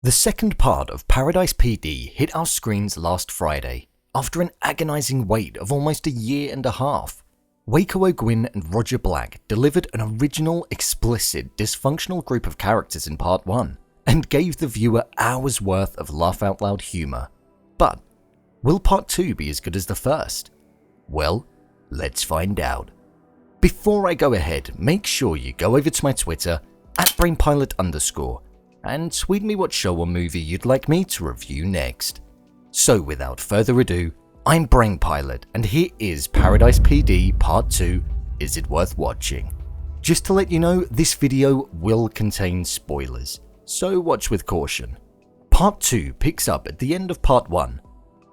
The second part of Paradise PD hit our screens last Friday, after an agonizing wait of almost a year and a half. Waco, Guin and Roger Black delivered an original, explicit, dysfunctional group of characters in part 1, and gave the viewer hours worth of laugh-out-loud humour. But, will part 2 be as good as the first? Well, let's find out. Before I go ahead, make sure you go over to my Twitter, @BrainPilot_, and tweet me what show or movie you'd like me to review next. So without further ado, I'm BrainPilot, and here is Paradise PD Part 2, Is It Worth Watching? Just to let you know, this video will contain spoilers, so watch with caution. Part 2 picks up at the end of Part 1,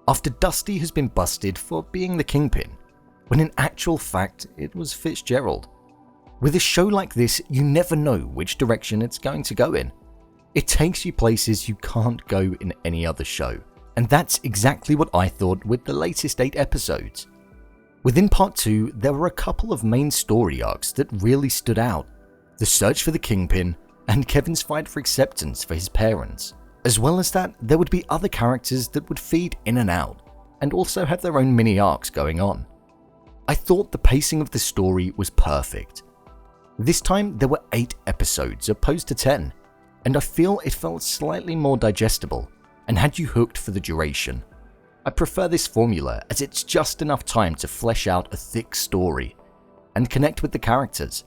after Dusty has been busted for being the Kingpin, when in actual fact it was Fitzgerald. With a show like this, you never know which direction it's going to go in. It takes you places you can't go in any other show, and that's exactly what I thought with the latest 8 episodes. Within Part 2, there were a couple of main story arcs that really stood out: the search for the Kingpin, and Kevin's fight for acceptance for his parents. As well as that, there would be other characters that would feed in and out, and also have their own mini arcs going on. I thought the pacing of the story was perfect. This time there were 8 episodes opposed to 10, and I feel it felt slightly more digestible and had you hooked for the duration. I prefer this formula as it's just enough time to flesh out a thick story and connect with the characters.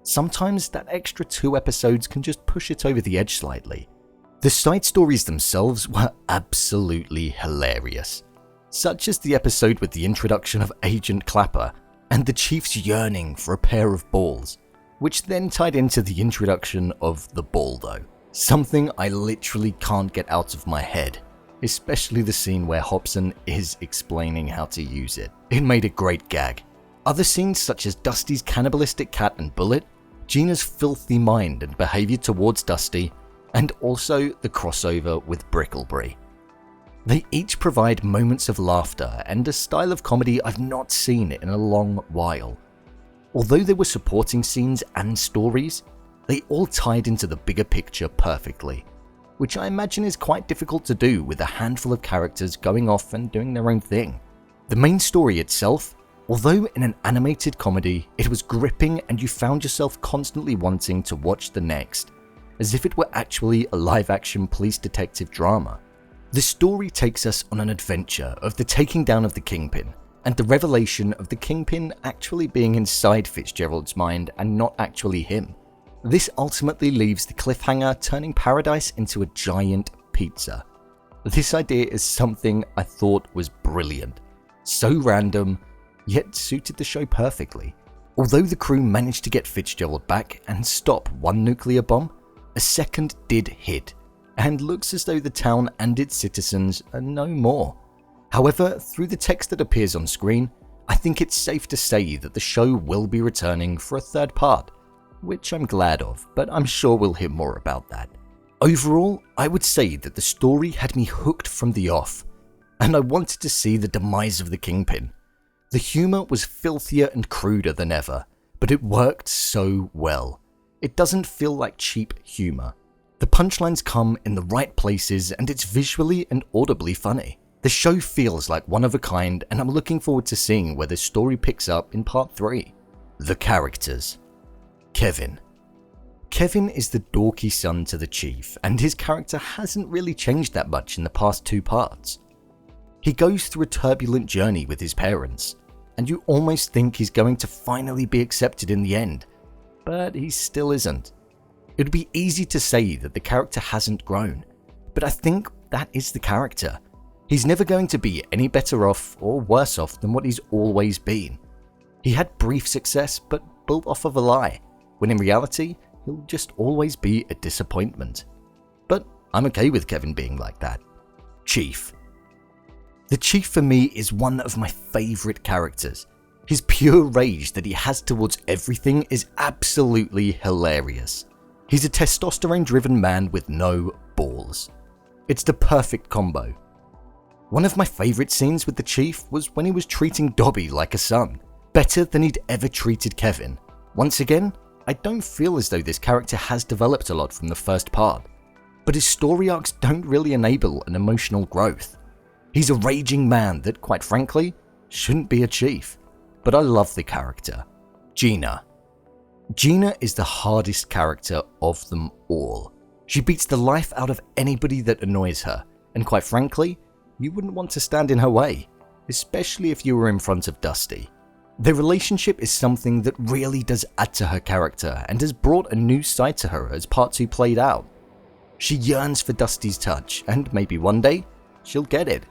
Sometimes that extra 2 episodes can just push it over the edge slightly. The side stories themselves were absolutely hilarious, such as the episode with the introduction of Agent Clapper and the Chief's yearning for a pair of balls, which then tied into the introduction of the Baldo, something I literally can't get out of my head, especially the scene where Hopson is explaining how to use it. It made a great gag. Other scenes such as Dusty's cannibalistic cat and Bullet, Gina's filthy mind and behaviour towards Dusty, and also the crossover with Bricklebry. They each provide moments of laughter and a style of comedy I've not seen in a long while. Although there were supporting scenes and stories, they all tied into the bigger picture perfectly, which I imagine is quite difficult to do with a handful of characters going off and doing their own thing. The main story itself, although in an animated comedy, it was gripping and you found yourself constantly wanting to watch the next, as if it were actually a live-action police detective drama. The story takes us on an adventure of the taking down of the Kingpin, and the revelation of the Kingpin actually being inside Fitzgerald's mind and not actually him. This ultimately leaves the cliffhanger turning Paradise into a giant pizza. This idea is something I thought was brilliant, so random, yet suited the show perfectly. Although the crew managed to get Fitzgerald back and stop one nuclear bomb, a second did hit, and looks as though the town and its citizens are no more. However, through the text that appears on screen, I think it's safe to say that the show will be returning for a 3rd part, which I'm glad of, but I'm sure we'll hear more about that. Overall, I would say that the story had me hooked from the off, and I wanted to see the demise of the Kingpin. The humour was filthier and cruder than ever, but it worked so well. It doesn't feel like cheap humour. The punchlines come in the right places and it's visually and audibly funny. The show feels like one of a kind, and I'm looking forward to seeing where the story picks up in Part 3. The characters. Kevin. Kevin is the dorky son to the Chief, and his character hasn't really changed that much in the past 2 parts. He goes through a turbulent journey with his parents, and you almost think he's going to finally be accepted in the end, but he still isn't. It would be easy to say that the character hasn't grown, but I think that is the character. He's never going to be any better off or worse off than what he's always been. He had brief success, but built off of a lie, when in reality, he'll just always be a disappointment. But I'm okay with Kevin being like that. Chief. The Chief for me is one of my favourite characters. His pure rage that he has towards everything is absolutely hilarious. He's a testosterone-driven man with no balls. It's the perfect combo. One of my favourite scenes with the Chief was when he was treating Dobby like a son, better than he'd ever treated Kevin. Once again, I don't feel as though this character has developed a lot from the first part. but his story arcs don't really enable an emotional growth. He's a raging man that, quite frankly, shouldn't be a chief, but I love the character. Gina. Gina is the hardest character of them all. She beats the life out of anybody that annoys her, and quite frankly, you wouldn't want to stand in her way, especially if you were in front of Dusty. Their relationship is something that really does add to her character and has brought a new side to her as part 2 played out. She yearns for Dusty's touch, and maybe one day, she'll get it.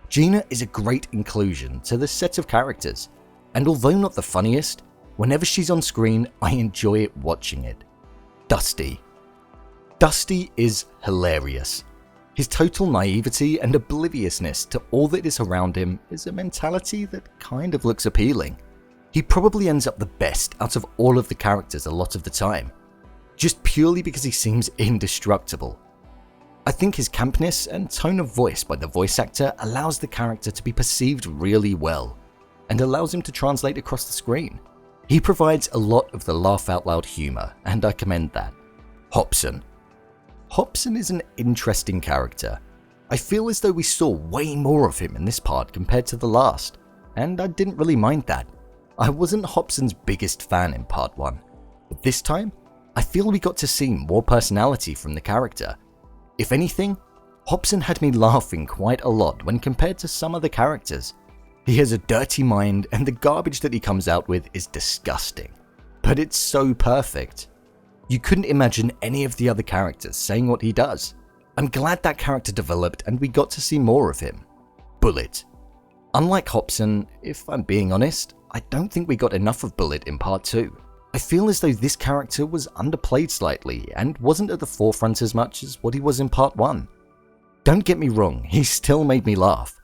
Gina is a great inclusion to the set of characters, and although not the funniest, whenever she's on screen, I enjoy watching it. Dusty. Dusty is hilarious. His total naivety and obliviousness to all that is around him is a mentality that kind of looks appealing. He probably ends up the best out of all of the characters a lot of the time, just purely because he seems indestructible. I think his campness and tone of voice by the voice actor allows the character to be perceived really well, and allows him to translate across the screen. He provides a lot of the laugh out loud humour, and I commend that. Hopson. Hopson is an interesting character. I feel as though we saw way more of him in this part compared to the last, and I didn't really mind that. I wasn't Hopson's biggest fan in part 1, but this time, I feel we got to see more personality from the character. If anything, Hopson had me laughing quite a lot when compared to some other characters. He has a dirty mind and the garbage that he comes out with is disgusting, but it's so perfect. You couldn't imagine any of the other characters saying what he does. I'm glad that character developed and we got to see more of him. Bullet. Unlike Hopson, if I'm being honest, I don't think we got enough of Bullet in part 2. I feel as though this character was underplayed slightly and wasn't at the forefront as much as what he was in part 1. Don't get me wrong, he still made me laugh.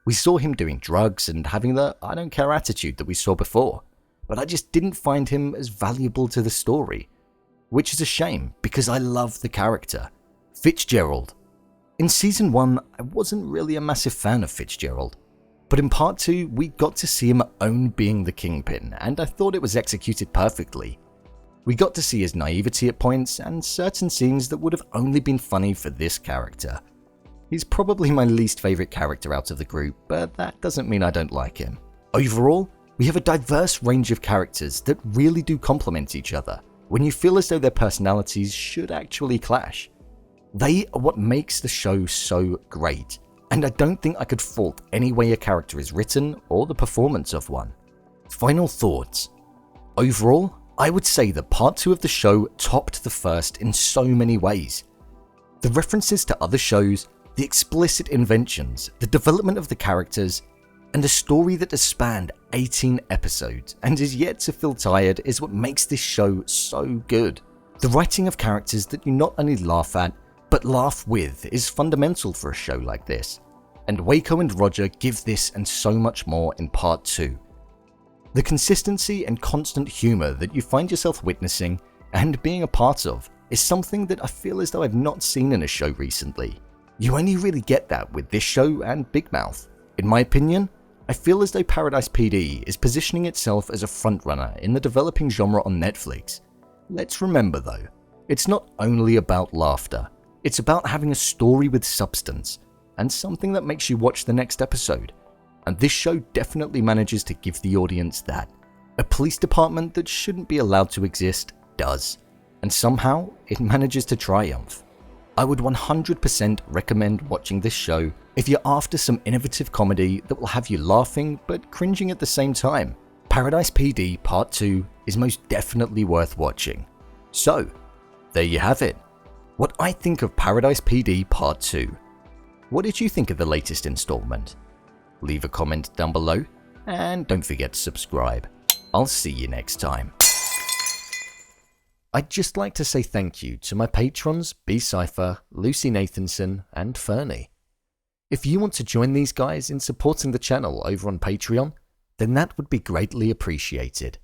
We saw him doing drugs and having the I don't care attitude that we saw before, but I just didn't find him as valuable to the story. Which is a shame, because I love the character. Fitzgerald. In Season 1, I wasn't really a massive fan of Fitzgerald, but in Part 2, we got to see him own being the Kingpin, and I thought it was executed perfectly. We got to see his naivety at points, and certain scenes that would have only been funny for this character. He's probably my least favourite character out of the group, but that doesn't mean I don't like him. Overall, we have a diverse range of characters that really do complement each other, when you feel as though their personalities should actually clash. They are what makes the show so great, and I don't think I could fault any way a character is written or the performance of one. Final thoughts. Overall, I would say that part 2 of the show topped the first in so many ways. The references to other shows, the explicit inventions, the development of the characters, and a story that has spanned 18 episodes and is yet to feel tired is what makes this show so good. The writing of characters that you not only laugh at, but laugh with is fundamental for a show like this, and Waco and Roger give this and so much more in part 2. The consistency and constant humour that you find yourself witnessing and being a part of is something that I feel as though I've not seen in a show recently. You only really get that with this show and Big Mouth. In my opinion, I feel as though Paradise PD is positioning itself as a frontrunner in the developing genre on Netflix. Let's remember though, it's not only about laughter, it's about having a story with substance, and something that makes you watch the next episode. And this show definitely manages to give the audience that. A police department that shouldn't be allowed to exist does, and somehow it manages to triumph. I would 100% recommend watching this show if you're after some innovative comedy that will have you laughing but cringing at the same time. Paradise PD Part 2 is most definitely worth watching. So, there you have it. What I think of Paradise PD Part 2. What did you think of the latest installment? Leave a comment down below, and don't forget to subscribe. I'll see you next time. I'd just like to say thank you to my patrons B-Cypher, Lucy Nathanson, and Fernie. If you want to join these guys in supporting the channel over on Patreon, then that would be greatly appreciated.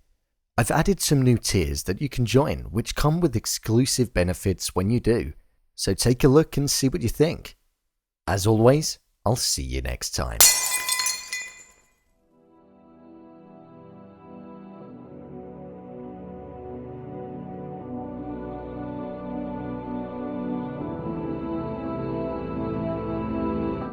I've added some new tiers that you can join, which come with exclusive benefits when you do, so take a look and see what you think. As always, I'll see you next time.